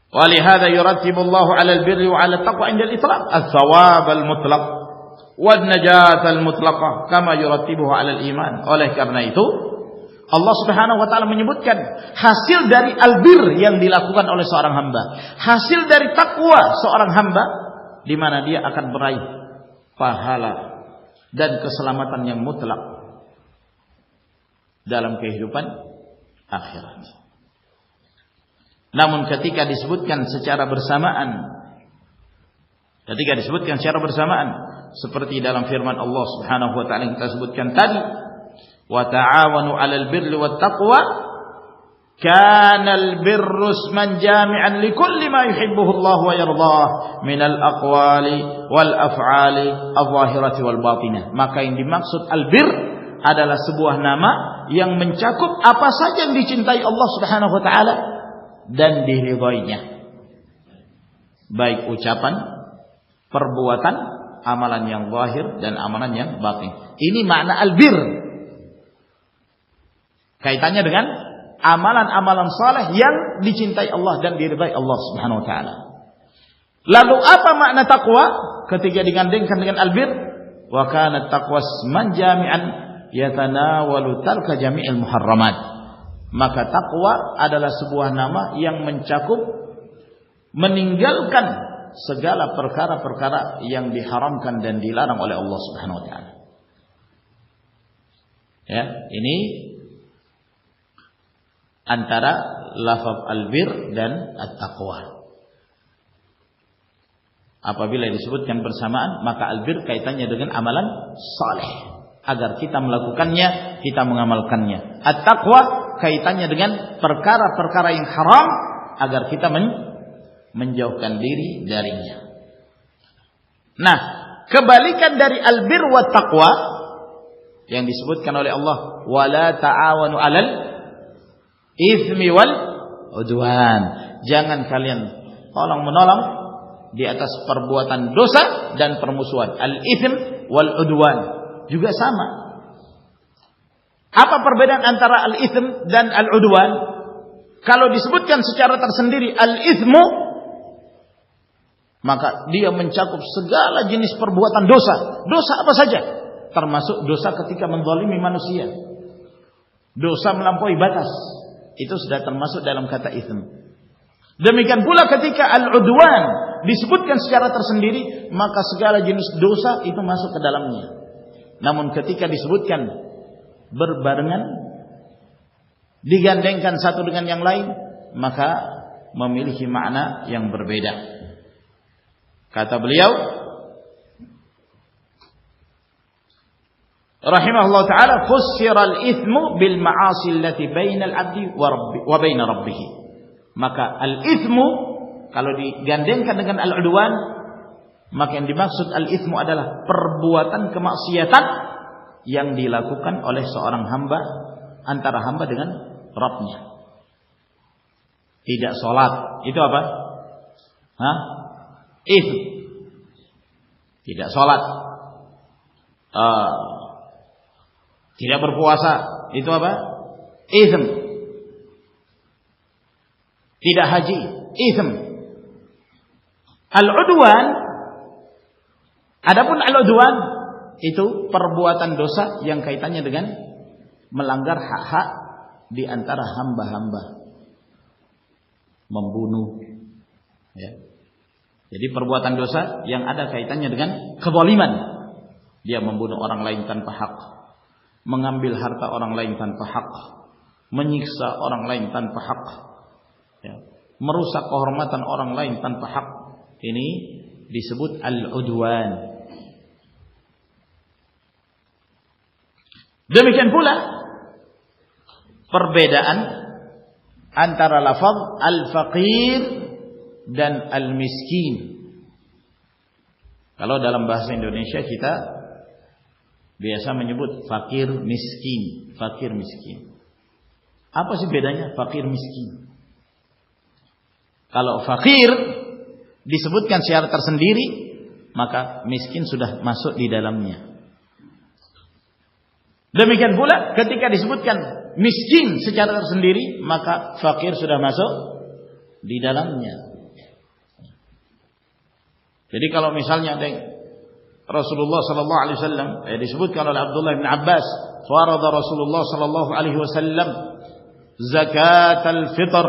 Walihada yurattibu Allahu 'ala al-birri wa 'ala at-taqwa 'inda al-itlaq ats-tsawab al-mutlaq wan najat al-mutlaqah kama yurattibuhu 'ala al-iman. Oleh karena itu Allah Subhanahu wa taala menyebutkan hasil dari albir yang dilakukan oleh seorang hamba, hasil dari takwa seorang hamba, di mana dia akan meraih pahala dan keselamatan yang mutlak dalam kehidupan akhirat. Namun ketika disebutkan secara bersamaan, seperti dalam firman Allah Subhanahu wa taala yang kita sebutkan tadi, wa ta'awanu 'alal birri wat taqwa kana al-birru isman jami'an likulli ma yuhibbuhu Allah wa yardah min al-aqwali wal af'ali adh-dhahirati wal batinah. Maka yang dimaksud al-bir adalah sebuah nama yang mencakup apa saja yang dicintai Allah Subhanahu wa taala dan diridhoinya, baik ucapan, perbuatan, amalan yang zahir dan amalan yang batin. Ini makna al-bir. Kaitannya dengan amalan-amalan saleh yang dicintai Allah dan diridhai Allah Subhanahu wa taala. Lalu apa makna takwa ketika digandengkan dengan albir? Wa kana taqwa isman jami'an yatanawalu tarka jami'il muharramat. Maka takwa adalah sebuah nama yang mencakup meninggalkan segala perkara-perkara yang diharamkan dan dilarang oleh Allah Subhanahu wa taala. Ya, ini antara lafaz albir dan at-taqwa. Apabila disebutkan bersamaan, maka albir kaitannya dengan amalan saleh, agar kita melakukannya, kita mengamalkannya. At-taqwa kaitannya dengan perkara-perkara yang haram, agar kita menjauhkan diri darinya. Nah, kebalikan dari albir wa taqwa yang disebutkan oleh Allah, wala ta'awanu 'alal itsmi wal udwan. Jangan kalian tolong menolong di atas perbuatan dosa dan permusuhan. Al-itsm wal udwan juga sama. Apa perbedaan antara al-itsm dan al-udwan? Kalau disebutkan secara tersendiri al-itsmu, maka dia mencakup segala jenis perbuatan dosa. Dosa apa saja? Termasuk dosa ketika menzalimi manusia. Dosa melampaui batas. Itu sudah termasuk dalam kata itsm. Demikian pula ketika al-udwan disebutkan secara tersendiri, maka segala jenis dosa itu masuk ke dalamnya. Namun ketika disebutkan berbarengan, digandengkan satu dengan yang lain, maka memiliki makna yang berbeda. Kata beliau rahimahullah ta'ala, fussira al-ithmu bil ma'asi allati bainal 'abdi wa bain rabbih. Maka al-ithmu kalau digandengkan dengan al-udwan, maka yang dimaksud al-ithmu adalah perbuatan kemaksiatan yang dilakukan oleh seorang hamba, antara hamba dengan Rabbnya. Tidak sholat, itu apa? Ithm. Tidak sholat, tidak berpuasa, itu apa? Ithm. Tidak haji, ithm. Al-udwan Adapun al-udwan itu perbuatan dosa yang kaitannya dengan melanggar hak-hak di antara hamba-hamba. Membunuh, ya. Jadi perbuatan dosa yang ada kaitannya dengan kezaliman. Dia membunuh orang lain tanpa hak, mengambil harta orang lain tanpa hak, menyiksa orang lain tanpa hak, ya. Merusak kehormatan orang lain tanpa hak. Ini disebut al-udwan. Demikian pula perbedaan antara lafaz al-faqir dan al-miskin. Kalau dalam bahasa Indonesia kita biasa menyebut fakir miskin, fakir miskin. Apa sih bedanya fakir miskin? Kalau fakir disebutkan secara tersendiri, maka miskin sudah masuk di dalamnya. Demikian pula ketika disebutkan miskin secara tersendiri, maka fakir sudah masuk di dalamnya. Jadi kalau misalnya Rasulullah sallallahu alaihi wasallam disebutkan oleh Abdullah bin Abbas, farada Rasulullah sallallahu alaihi wasallam zakatal fitr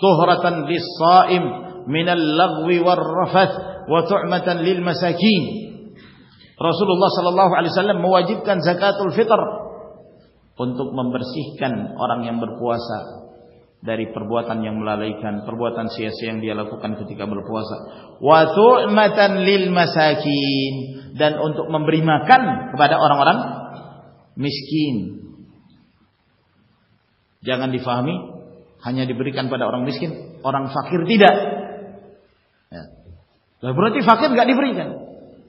tuhratan lis-shaim min al-lagwi war-rafath wa tu'matan lil masakin. Rasulullah sallallahu alaihi wasallam mewajibkan zakatul fitr untuk membersihkan orang yang berpuasa dari perbuatan yang melalaikan, perbuatan sia-sia yang dia lakukan ketika berpuasa. Wa tu'matan lil masakin, dan untuk memberi makan kepada orang-orang miskin. Jangan difahami hanya diberikan pada orang miskin, orang fakir tidak. Ya. Lah berarti fakir enggak diberikan?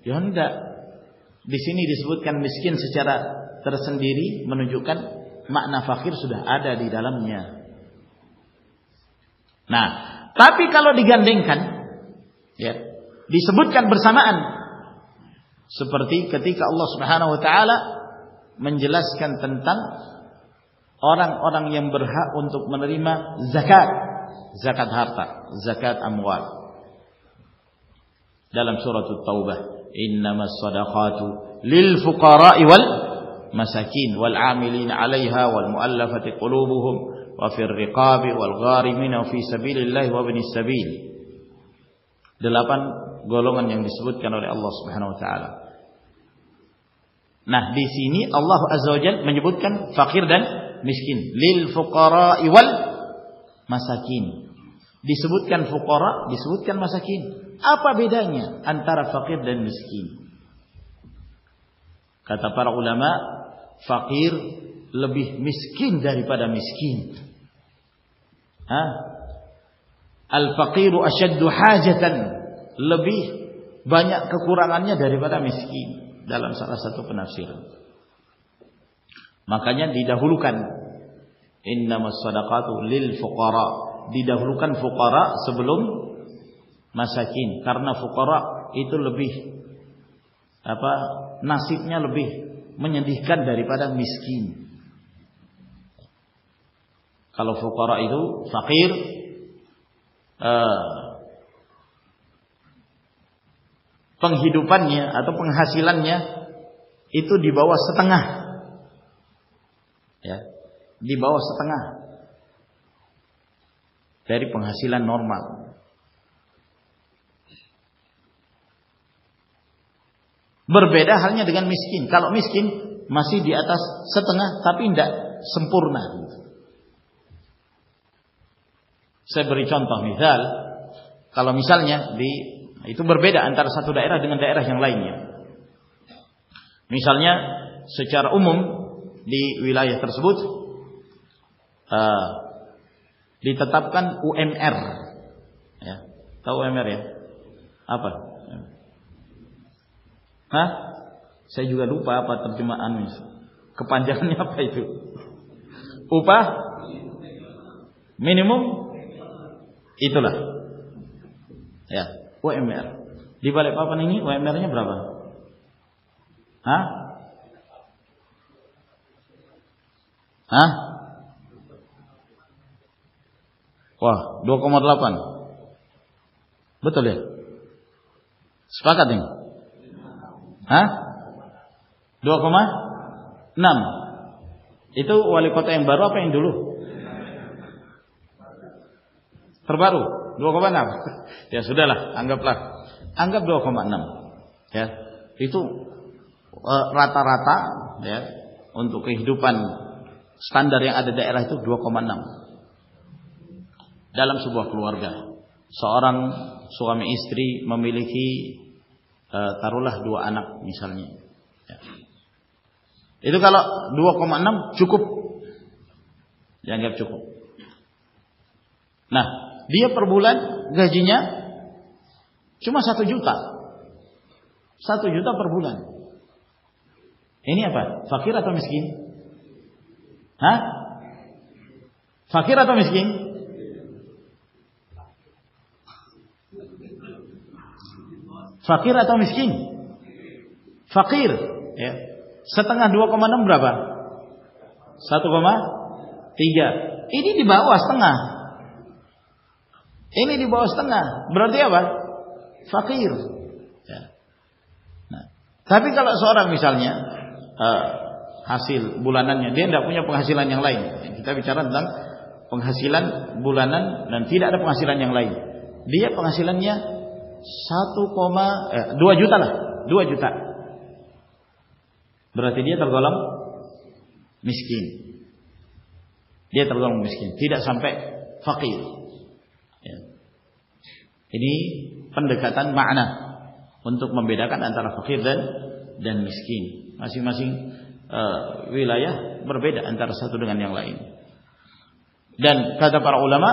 Ya enggak. Di sini disebutkan miskin secara tersendiri menunjukkan makna fakir sudah ada di dalamnya. Nah, tapi kalau digandengkan, ya, disebutkan bersamaan, seperti ketika Allah Subhanahu wa taala menjelaskan tentang orang-orang yang berhak untuk menerima zakat, zakat harta, zakat amwal. Dalam surat At-Taubah, innamas shadaqatu lil fuqara'i wal masakin wal 'amilin 'alaiha wal mu'allafati qulubuhum wa fir riqabi wal gharimina fi sabilillah wa ibnis sabil. 8 golongan yang disebutkan oleh Allah Subhanahu wa taala. Nah, di sini Allah Azza wa Jalla menyebutkan fakir dan miskin, lil fuqara'i wal masakin. Disebutkan fuqara, disebutkan masakin. Apa bedanya antara fakir dan miskin? Kata para ulama, fakir lebih miskin daripada miskin. Al-faqiru asyaddu hajatan, lebih banyak kekurangannya daripada miskin, dalam salah satu penafsiran. Makanya didahulukan innamas shadaqatu lil fuqara, didahulukan fuqara sebelum masakin, karena fuqara itu lebih nasibnya lebih menyedihkan daripada miskin. Kalau fuqara itu fakir, penghidupannya atau penghasilannya itu di bawah setengah, ya, di bawah setengah dari penghasilan normal. Berbeda halnya dengan miskin. Kalau miskin masih di atas setengah, tapi tidak sempurna. Saya beri contoh, misal, kalau misalnya itu berbeda antara satu daerah dengan daerah yang lainnya. Misalnya secara umum di wilayah tersebut ditetapkan UMR, ya, tahu UMR ya? Apa? Saya juga lupa apa terjemahannya. Kepanjangannya apa itu? Upah minimum, itulah. Ya, UMR. Di Balikpapan ini UMR-nya berapa? Wah, 2,8. Betul ya? Sepakat ini? Hah? 2,6. Itu wali kota yang baru apa yang dulu? Terbaru 2,6. Ya sudahlah, anggap 2,6. Ya. Itu rata-rata ya untuk kehidupan standar yang ada di daerah itu 2,6. Dalam sebuah keluarga, seorang suami istri memiliki taruhlah 2 anak misalnya. Ya. Itu kalau 2,6 cukup. Dianggap cukup. Nah, dia per bulan gajinya cuma 1 juta. 1 juta per bulan. Ini apa? Fakir atau miskin? Hah? Fakir atau miskin? Fakir atau miskin? Fakir. Ya. Setengah 2,6 berapa? 1,3. Ini di bawah setengah. Ini di bawah setengah. Berarti apa? Fakir. Ya. Nah, tapi kalau seorang misalnya hasil bulanannya, dia tidak punya penghasilan yang lain. Kita bicara tentang penghasilan bulanan dan tidak ada penghasilan yang lain. Dia penghasilannya 2 juta lah, 2 juta. Berarti dia tergolong miskin. Dia tergolong miskin, tidak sampai fakir. Ya. Ini pendekatan makna untuk membedakan antara fakir dan miskin. Masing-masing wilayah berbeda antara satu dengan yang lain. Dan kata para ulama,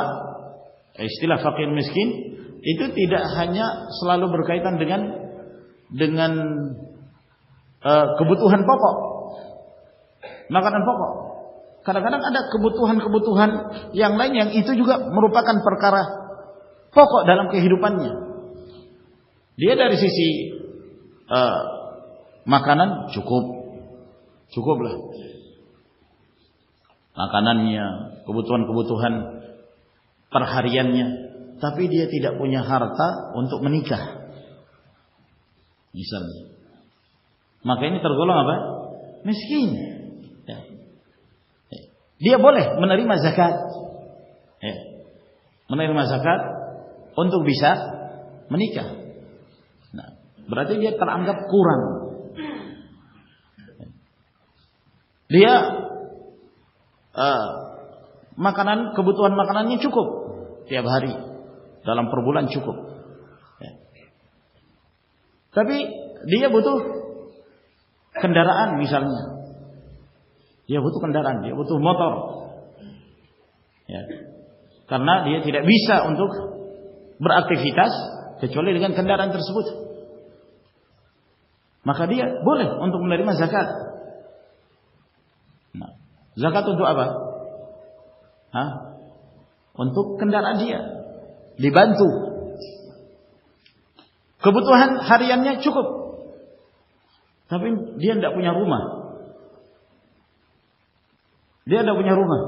istilah fakir miskin itu tidak hanya selalu berkaitan dengan kebutuhan pokok, makanan pokok. Kadang-kadang ada kebutuhan-kebutuhan yang lain yang itu juga merupakan perkara pokok dalam kehidupannya. Dia dari sisi makanan cukuplah. Makanannya, kebutuhan-kebutuhan perhariannya, tapi dia tidak punya harta untuk menikah. Misalnya. Maka ini tergolong apa? Miskin. Ya. Dia boleh menerima zakat. Ya. Menerima zakat untuk bisa menikah. Nah, berarti dia teranggap kurang. Dia kebutuhan makanannya cukup tiap hari, dalam per bulan cukup. Ya. Tapi dia butuh kendaraan misalnya. Dia butuh kendaraan, dia butuh motor. Ya. Karena dia tidak bisa untuk beraktivitas kecuali dengan kendaraan tersebut. Maka dia boleh untuk menerima zakat. Nah, zakat untuk apa? Hah? Untuk kendaraan dia, dibantu. Kebutuhan hariannya cukup, tapi dia tidak punya rumah. Dia tidak punya rumah.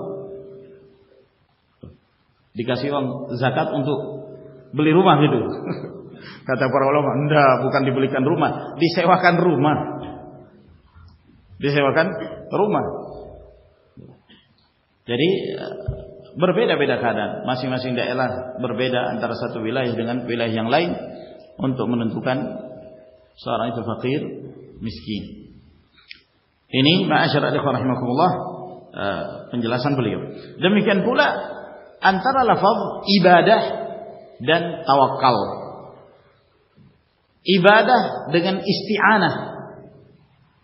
Dikasih uang zakat untuk beli rumah gitu. Kata para ulama, enggak, bukan dibelikan rumah, disewakan rumah. Disewakan rumah. Jadi berbeda-beda keadaan. Masing-masing daerah berbeda antara satu wilayah dengan wilayah yang lain untuk menentukan seorang itu fakir, miskin. Ini ma'asyiral ikhwan rahimakumullah penjelasan beliau. Demikian pula antara lafaz ibadah dan tawakal. Ibadah dengan isti'anah,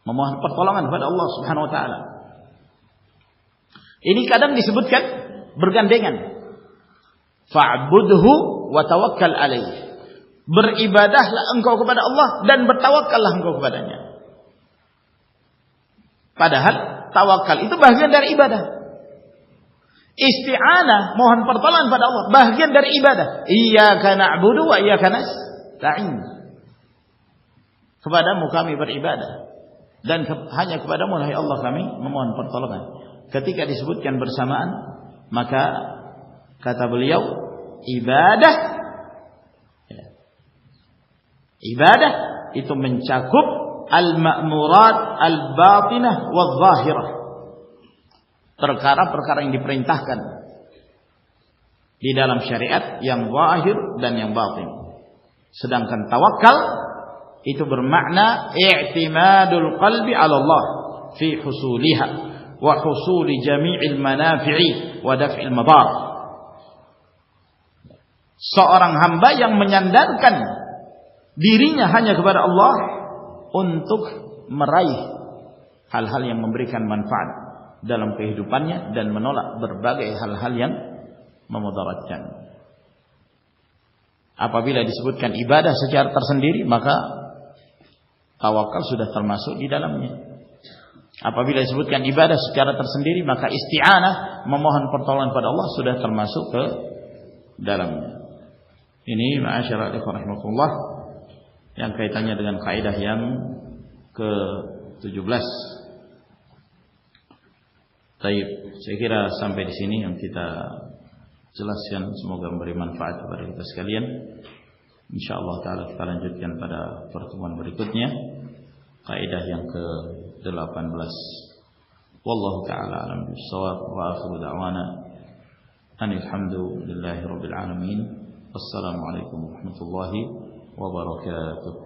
memohon pertolongan kepada Allah Subhanahu wa taala. Ini kadang disebutkan bergandengan. Fa'budhu wa tawakkal alaihi. Beribadahlah engkau kepada Allah dan bertawakkallah engkau kepadanya. Padahal tawakal itu bagian dari ibadah. Isti'anah, mohon pertolongan pada Allah, bagian dari ibadah. Iyyaka na'budu wa iyyaka nasta'in. Kepadamu kami beribadah dan hanya kepadamu hai Allah kami memohon pertolongan. Ketika disebutkan bersamaan, maka kata beliau ibadah itu mencakup al-ma'murat al-batinah wal-zahirah. Perkara-perkara yang diperintahkan di dalam syariat yang zahir dan yang batin. Sedangkan tawakal itu bermakna i'timadul qalbi 'ala Allah fi husuliha wa husuli jami'il manafi'i wa daf'il madar. Seorang hamba yang menyandarkan dirinya hanya kepada Allah untuk meraih hal-hal yang memberikan manfaat dalam kehidupannya dan menolak berbagai hal-hal yang memudaratkan. Apabila disebutkan ibadah secara tersendiri, maka tawakal sudah termasuk di dalamnya. Apabila disebutkan ibadah secara tersendiri, maka isti'anah, memohon pertolongan pada Allah, sudah termasuk ke dalamnya. Ini ma'asyiral ikhwan rahimakumullah yang kaitannya dengan kaidah yang ke-17. Baik, saya kira sampai di sini yang kita jelaskan, semoga memberi manfaat kepada kita sekalian. Insyaallah taala kita lanjutkan pada pertemuan berikutnya kaidah yang ke-18. Wallahu taala alam bissawab wa akhiru da'wana alhamdulillahi rabbil alamin. Wassalamualaikum warahmatullahi wabarakatuh.